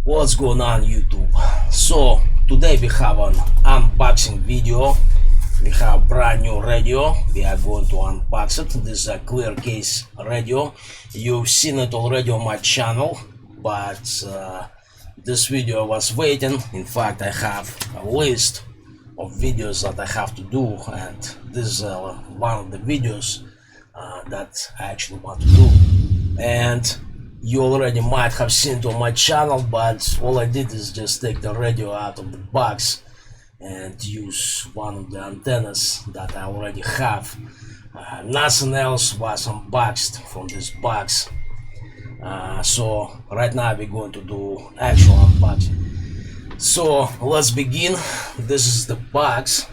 What's going on YouTube? So today we have an unboxing video. We have brand new radio. We are going to unbox it. This is a clear case radio. You've seen it already on my channel, but this video I was waiting. In fact, I have a list of videos that I have to do, and this is one of the videos that I actually want to do. And you already might have seen it on my channel, but all I did is just take the radio out of the box and use one of the antennas that I already have. Nothing else was unboxed from this box. So right now we're going to do actual unboxing. So let's begin. This is the box.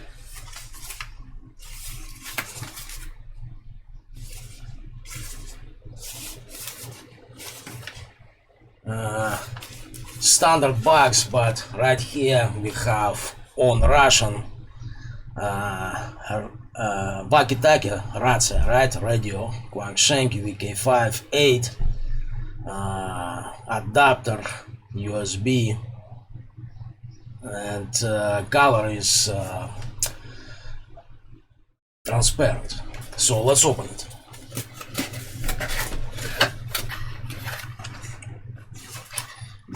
Standard box, but right here we have on Russian walkie-talkie, рация, right? Radio, Quansheng UV-K5 8, adapter, USB, and color is transparent. So let's open it.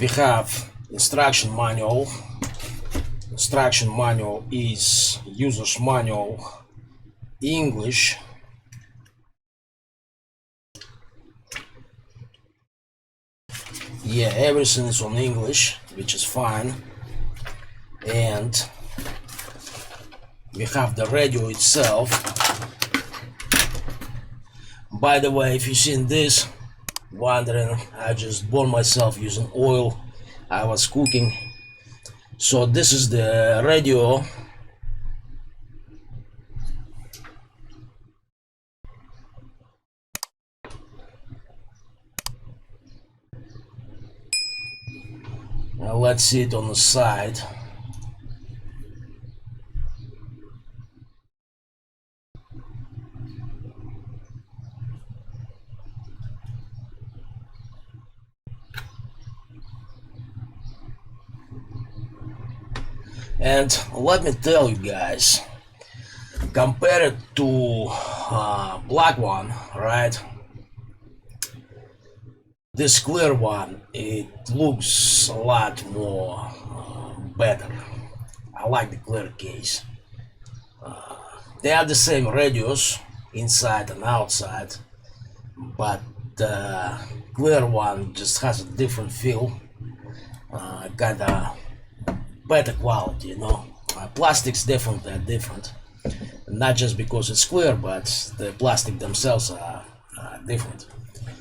We have instruction manual. Instruction manual is user's manual English. Yeah, everything is on English, which is fine. And we have the radio itself. By the way, if you've seen this, wondering, I just burned myself using oil. I was cooking. So this is the radio. Now let's see it on the side. And let me tell you guys, compare it to black one, right? This clear one, it looks a lot more better. I like the clear case. They are the same radios inside and outside, but the clear one just has a different feel, kinda better quality, you know. Plastics definitely are different, not just because it's clear, but the plastic themselves are different.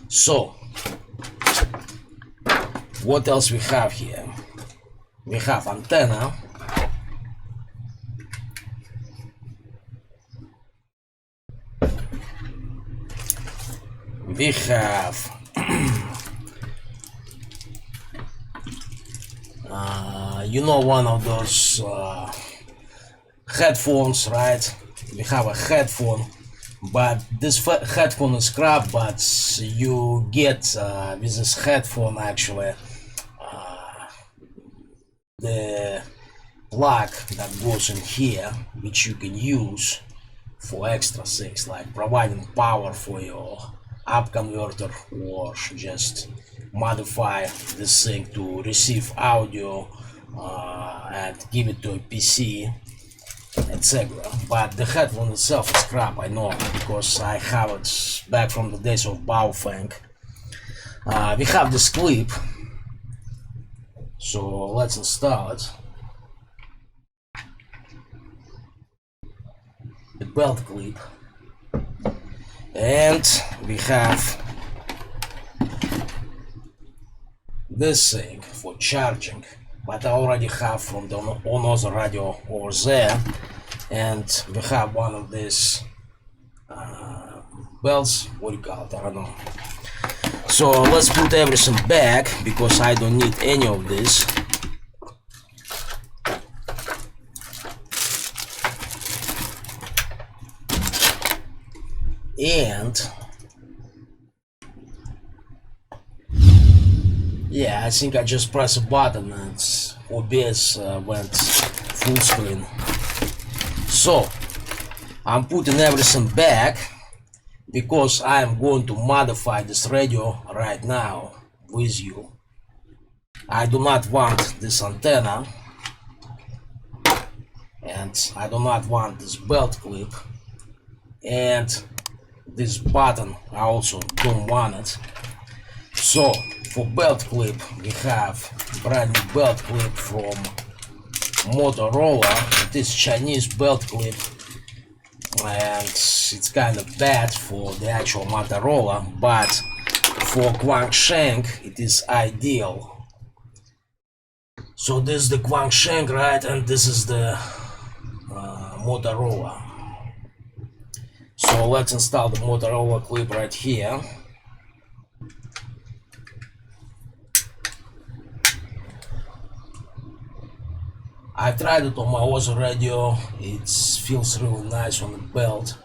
So what else we have here? We have antenna. We have you know, one of those headphones, right? We have a headphone, but this headphone is crap, but you get with this headphone actually the plug that goes in here, which you can use for extra things like providing power for your up converter, or just modify this thing to receive audio and give it to a PC, etc. But the headphone itself is crap, I know, because I have it back from the days of baofeng. We have this clip, so let's install it. The belt clip, and we have this thing for charging, but I already have from the another radio over there, and we have one of these belts, what do you call it, I don't know. So let's put everything back, because I don't need any of this. And Yeah, I think I just press a button and OBS went full screen. So I'm putting everything back because I am going to modify this radio right now with you. I do not want this antenna, and I do not want this belt clip, and this button I also don't want it. So for belt clip, we have brand new belt clip from Motorolla. It is Chinese belt clip, and it's kind of bad for the actual Motorola, but for Quansheng it is ideal. So this is the Quansheng, right, and this is the Motorola. So let's install the Motorola clip right here. I tried it on my other radio. It feels really nice on the belt.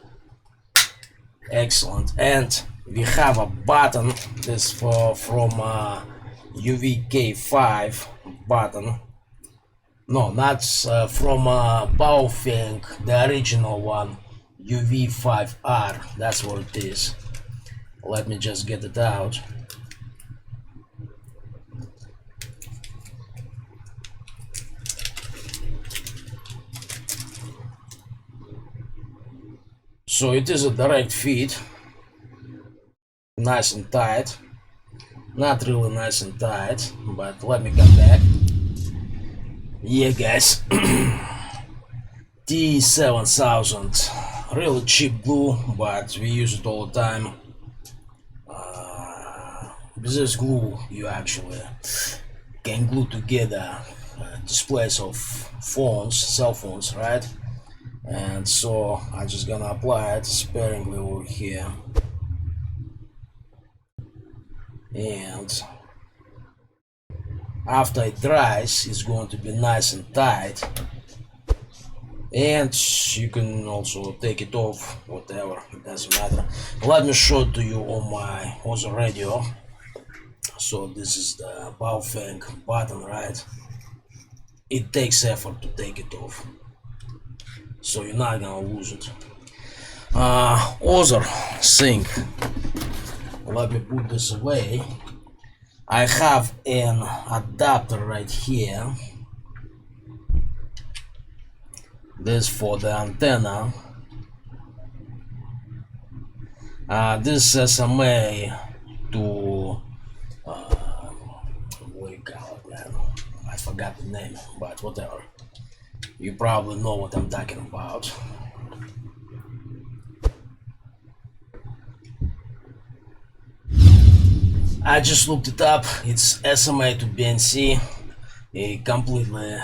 Excellent. And we have a button. This from UV-K5 button. No, not from baofeng, the original one, UV5R. That's what it is. Let me just get it out. So it is a direct feed, nice and tight. Not really nice and tight, but let me come back. Yeah, guys. T7000, really cheap glue, but we use it all the time. With this glue, you actually can glue together displays of phones, cell phones, right? And so I'm just gonna apply it sparingly over here, and after it dries it's going to be nice and tight, and you can also take it off, whatever, it doesn't matter. Let me show it to you on my other radio. So this is the baofeng button, right? It takes effort to take it off, so you're not gonna lose it. Other thing, let me put this away. I have an adapter right here. This for the antenna. This SMA to what do you call it, man? I forgot the name, but whatever. You probably know what I'm talking about. I just looked it up. It's SMA-to-BNC. It completely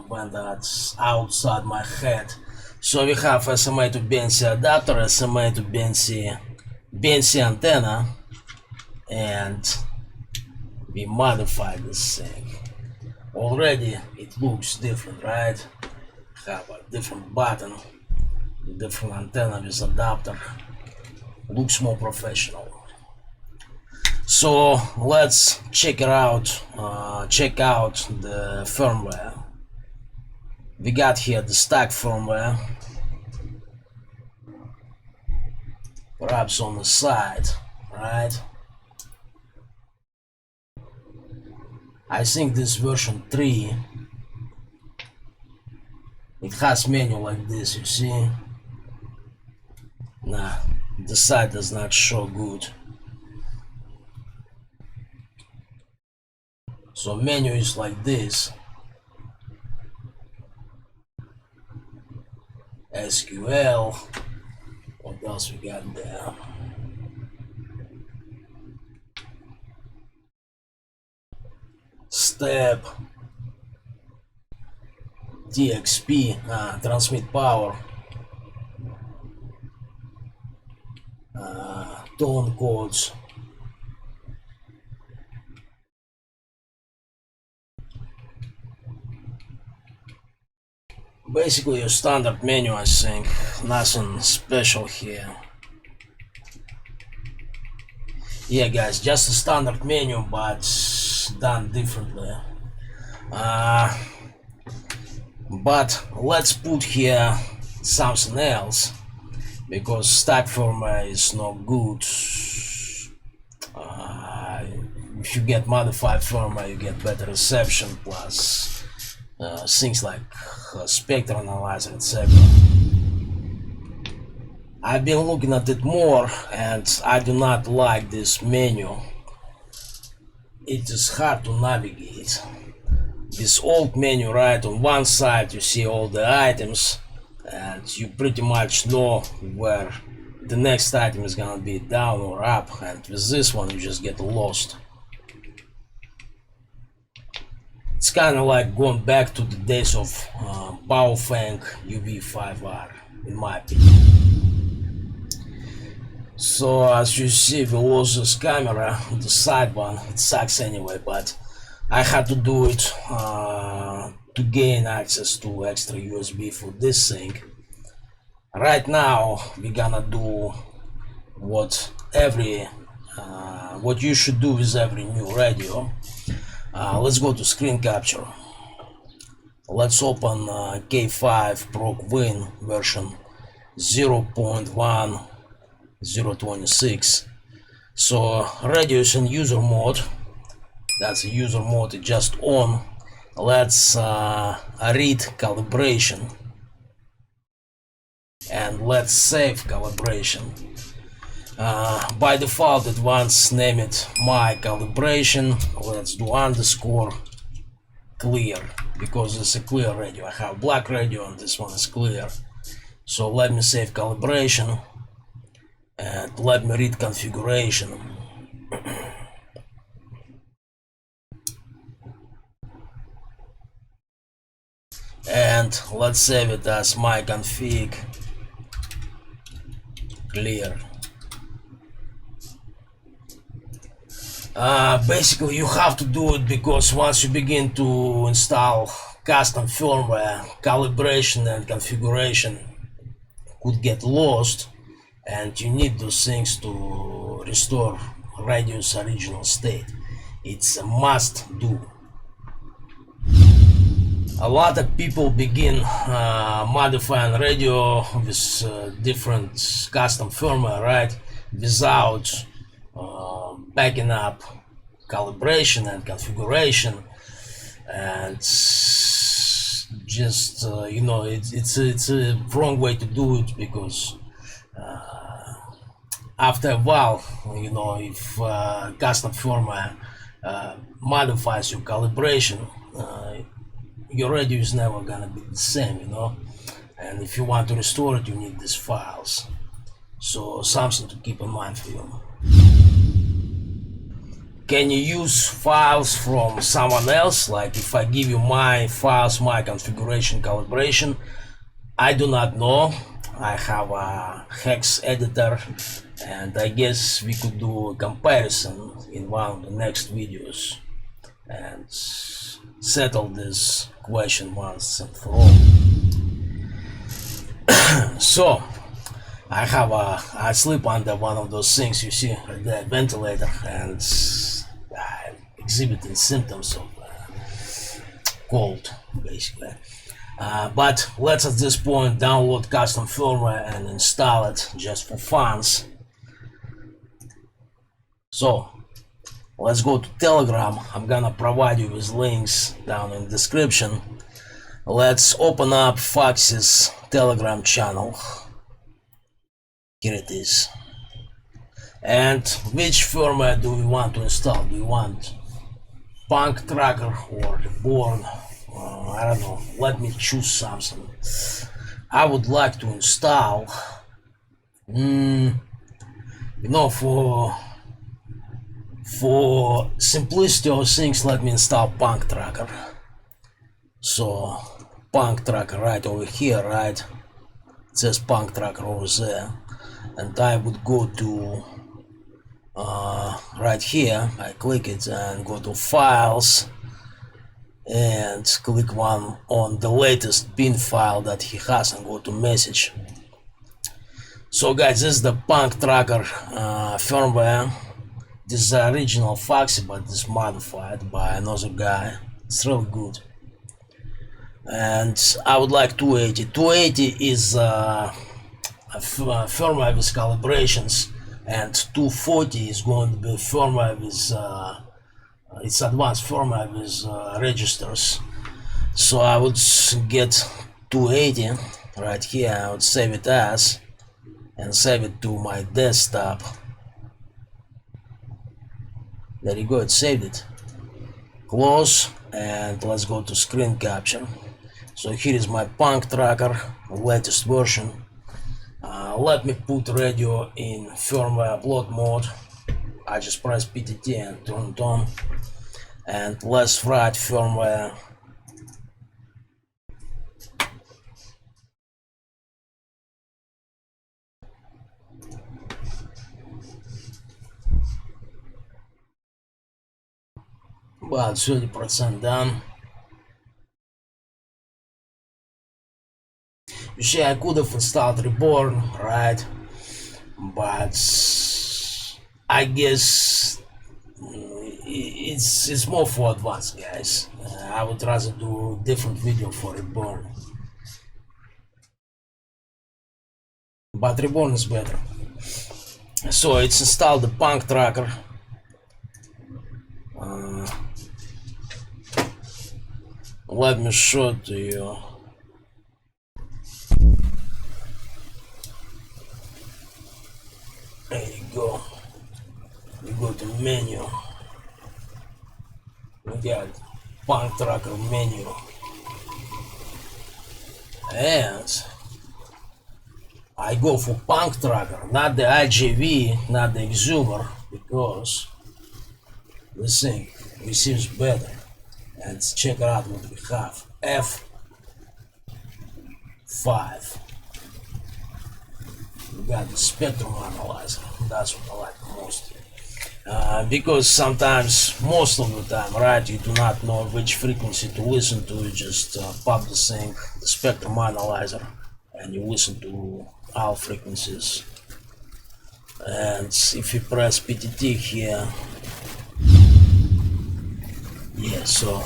went outside my head. So we have SMA-to-BNC adapter, SMA-to-BNC BNC antenna, and we modified this thing. Already it looks different, right? Have a different button, different antenna with adapter. Looks more professional. So let's check it out. Check out the firmware. We got here the stock firmware, perhaps on the side, right? I think this version 3. It has menu like this, you see? Nah, the side does not show good. So menu is like this. SQL. What else we got there? Step. TXP, transmit power. Tone codes. Basically a standard menu, I think. Nothing special here. Yeah guys, just a standard menu, but it's done differently. But let's put here something else, because stack firmware is not good. If you get modified firmware, you get better reception, plus things like spectral analyzer, etc. I've been looking at it more, and I do not like this menu. It is hard to navigate. This old menu, right, on one side you see all the items, and you pretty much know where the next item is gonna be, down or up, and with this one you just get lost. It's kind of like going back to the days of baofeng UV-K5 in my opinion. So as you see, we lost this camera, the side one. It sucks anyway, but I had to do it to gain access to extra USB for this thing. Right now we're gonna do what you should do with every new radio. Let's go to screen capture. Let's open K5 Proc Win version 0.1026. So radio is in user mode. That's a user mode, it's just on. Let's read calibration, and let's save calibration. By default it wants name it my calibration. Let's do underscore clear, because it's a clear radio. I have black radio and this one is clear. So let me save calibration and let me read configuration. And let's save it as my config clear. Basically you have to do it, because once you begin to install custom firmware, calibration and configuration could get lost, and you need those things to restore radio's original state. It's a must do. A lot of people begin modifying radio with different custom firmware, right, without backing up calibration and configuration, and just you know, it's a wrong way to do it, because after a while, you know, if custom firmware modifies your calibration, your radio is never gonna be the same, you know. And if you want to restore it, you need these files. So something to keep in mind for you. Can you use files from someone else? Like if I give you my files, my configuration, calibration, I do not know. I have a hex editor, and I guess we could do a comparison in one of the next videos and settle this question once and for all. So I sleep under one of those things you see, the ventilator, and exhibiting symptoms of cold, basically. But let's at this point download custom firmware and install it just for funs. So let's go to Telegram. I'm gonna provide you with links down in the description. Let's open up Fox's Telegram channel. Here it is. And which firmware do we want to install? Do we want Punktracker or Reborn? I don't know. Let me choose something. I would like to install, you know, for simplicity of things, let me install Punktracker. So Punktracker right over here, right? It says Punktracker over there, and I would go to right here. I click it and go to Files, and click one on the latest bin file that he has, and go to Message. So guys, this is the Punktracker firmware. This is the original Foxy, but it's modified by another guy. It's really good. And I would like 280. 280 is a firmware with calibrations, and 240 is going to be firmware with it's advanced firmware with registers. So I would get 280 right here. I would save it as and save it to my desktop. There you go, it saved it. Close, and let's go to screen capture. So here is my Punktracker, latest version. Let me put radio in firmware upload mode. I just press PTT and turn it on. And let's write firmware. About 30% done. You see, I could have installed Reborn, right? But I guess it's more for advanced guys. I would rather do different video for Reborn. But Reborn is better. So it's installed the Punktracker. Let me show it to you. There you go. You go to menu. We got Punktracker menu. And I go for Punktracker, not the IGV, not the Exumer, because this thing receives better. And check out what we have. F5. We got the spectrum analyzer. That's what I like the most. Because sometimes, most of the time, right, you do not know which frequency to listen to. You just pop the thing, the spectrum analyzer, and you listen to all frequencies. And if you press PTT here, yeah, so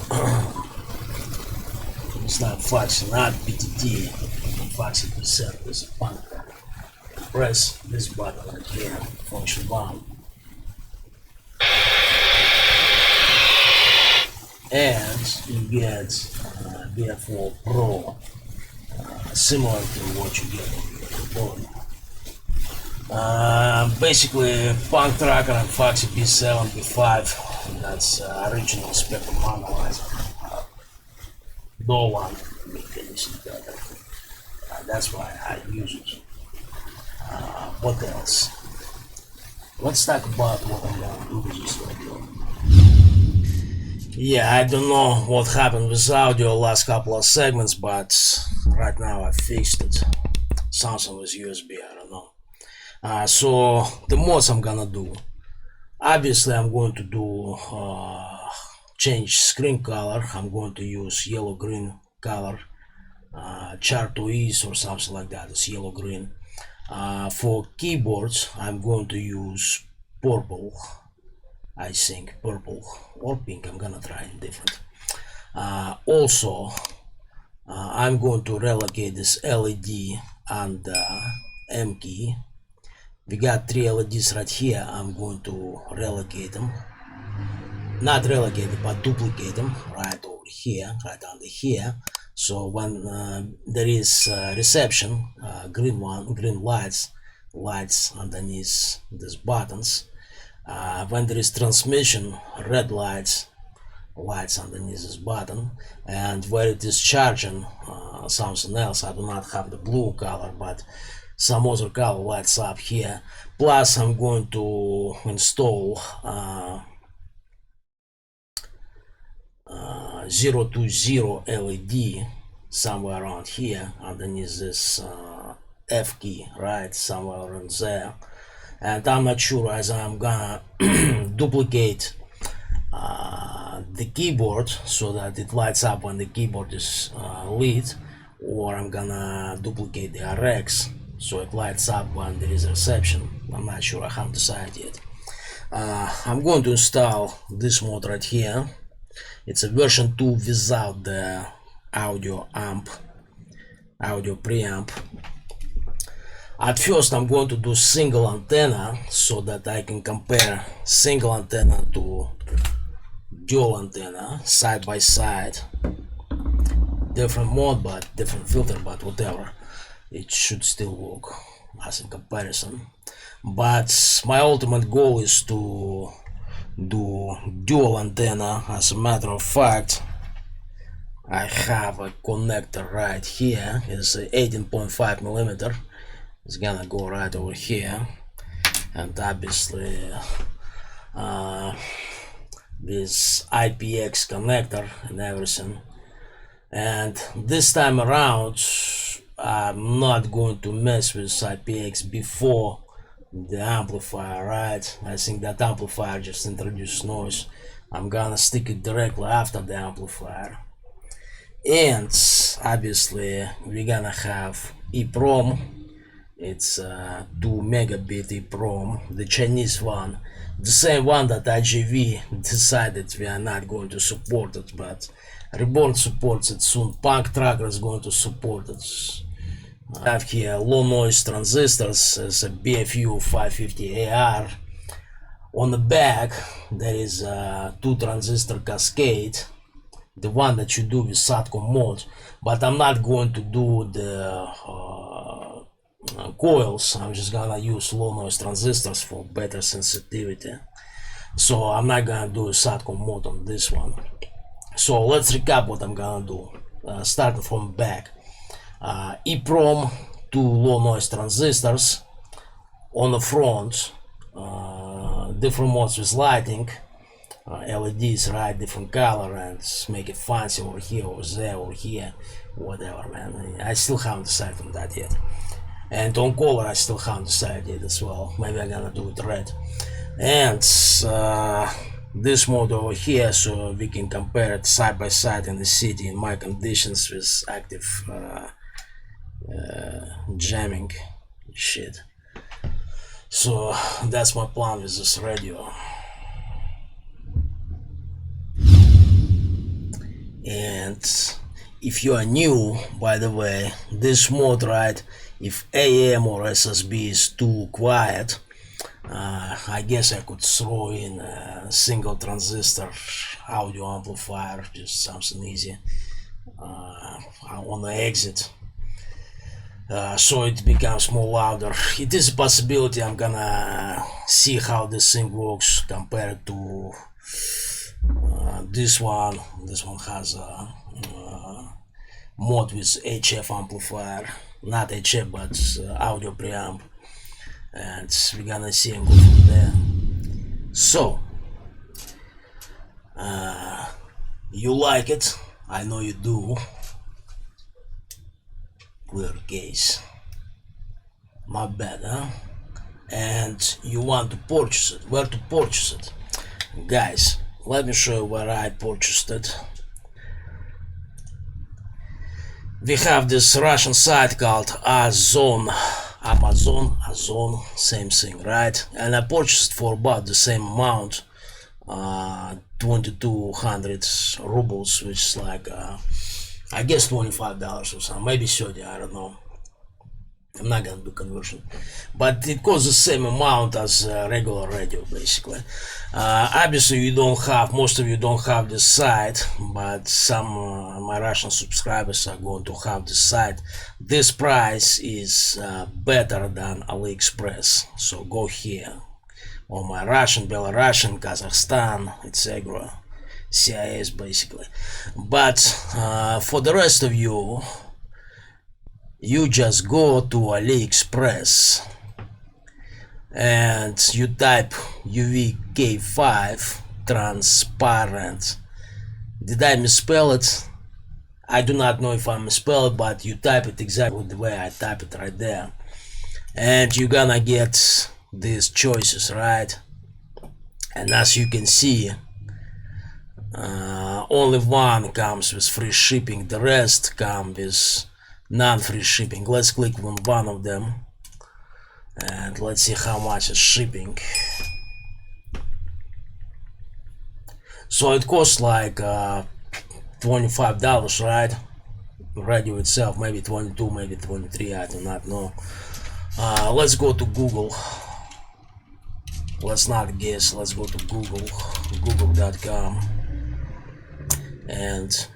it's not Foxy, not PTT, Foxy percent is a Punktracker. Press this button right here, function 1, and you get BF4 Pro, similar to what you get on the board. Basically, Punktracker and Foxy B7, B5, that's original spectrum analyzer. No one make anything better. That's why I use it. What else? Let's talk about what I'm gonna do with this radio. Yeah, I don't know what happened with audio last couple of segments, but right now I fixed it. Something with USB, I don't know. So the mods I'm gonna do. Obviously, I'm going to do change screen color. I'm going to use yellow-green color, chart to ease or something like that. It's yellow-green. For keyboards, I'm going to use purple. I think purple or pink. I'm gonna try different. Also, I'm going to relocate this LED and M key. We got 3 LEDs right here. I'm going to relocate them. Not relocate them, but duplicate them right over here, right under here. So when there is reception, green lights underneath these buttons. When there is transmission, red lights underneath this button. And where it is charging something else, I do not have the blue color, but some other color lights up here. Plus, I'm going to install 020 LED somewhere around here underneath this F key, right, somewhere around there. And I'm not sure as I'm gonna duplicate the keyboard so that it lights up when the keyboard is lit, or I'm gonna duplicate the RX so it lights up when there is reception. I'm not sure, I haven't decided yet. I'm going to install this mod right here. It's a version 2 without the audio preamp. At first I'm going to do single antenna so that I can compare single antenna to dual antenna side by side. Different mode, but different filter, but whatever, it should still work as a comparison. But my ultimate goal is to do dual antenna. As a matter of fact, I have a connector right here. It's 18.5 millimeter. It's gonna go right over here, and obviously this IPX connector and everything. And this time around I'm not going to mess with IPX before the amplifier, right? I think that amplifier just introduced noise. I'm gonna stick it directly after the amplifier. And obviously we're gonna have EEPROM. It's 2 megabit EEPROM, the Chinese one, the same one that IGV decided we are not going to support it, but Reborn supports it soon. Punktracker is going to support it. I have here low noise transistors as a BFU 550AR. On the back there is a 2 transistor cascade, the one that you do with SATCOM mode, but I'm not going to do the coils. I'm just gonna use low noise transistors for better sensitivity, so I'm not gonna do a SATCOM mode on this one. So let's recap what I'm gonna do, starting from back. EEPROM, 2 low noise transistors. On the front, different modes with lighting, LEDs, right, different color, and make it fancy over here, over there, over here, whatever, man. I still haven't decided on that yet. And on color I still haven't decided yet as well. Maybe I'm gonna do it red. And this mode over here, so we can compare it side by side in the city in my conditions with active jamming shit. So that's my plan with this radio. And if you are new, by the way, this mode, right, if AM or SSB is too quiet, I guess I could throw in a single transistor audio amplifier, just something easy on the exit, so it becomes more louder. It is a possibility. I'm gonna see how this thing works compared to this one. This one has a mod with HF amplifier, not HF but audio preamp, and we're gonna see and go from there. So you like it, I know you do. Clear case, not bad, huh? And you want to purchase it. Where to purchase it, guys? Let me show you where I purchased it. We have this Russian site called Amazon, same thing, right? And I purchased for about the same amount, 2200 rubles, which is like I guess $25 or something, maybe 30, I don't know. I'm not gonna do conversion, but it costs the same amount as a regular radio, basically. Obviously you don't have, most of you don't have this site, but some my Russian subscribers are going to have this site. This price is better than AliExpress, so go here. Or my Russian, Belarusian, Kazakhstan, etc. CIS basically. But for the rest of you, you just go to AliExpress and you type UV-K5 Transparent. Did I misspell it? I do not know if I misspelled it, but you type it exactly the way I type it right there, and you're gonna get these choices, right? And as you can see, only one comes with free shipping, the rest come with non-free shipping. Let's click on one of them and let's see how much is shipping. So it costs like $25, right? Radio itself, maybe 22, maybe 23, I do not know. Let's go to Google. Let's not guess, let's go to Google, google.com, and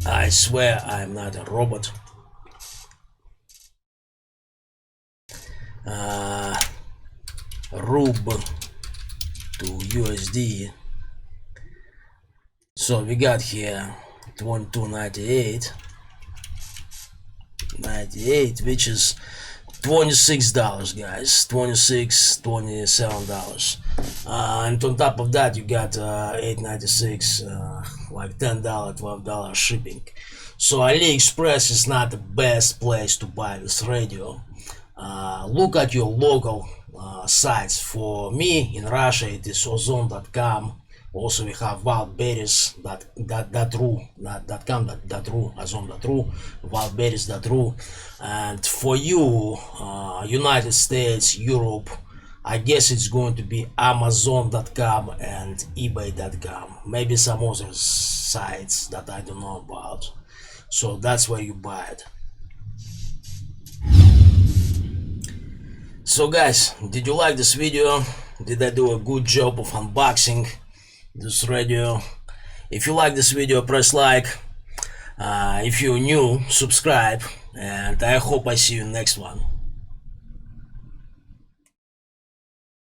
I swear I'm not a robot. Rub to USD. So we got here 22.98, which is $26, guys. $27. And on top of that you got $8.96, like $10, $12 shipping. So AliExpress is not the best place to buy this radio. Look at your local sites. For me in Russia it is ozon.com. Also we have wildberries.ru, not .com, .ru, ozon.ru, wildberries.ru. And for you, United States, Europe, I guess it's going to be amazon.com and ebay.com. Maybe some other sites that I don't know about. So that's where you buy it. So guys, did you like this video? Did I do a good job of unboxing this radio? If you like this video, press like. If you're new, subscribe, and I hope I see you in the next one.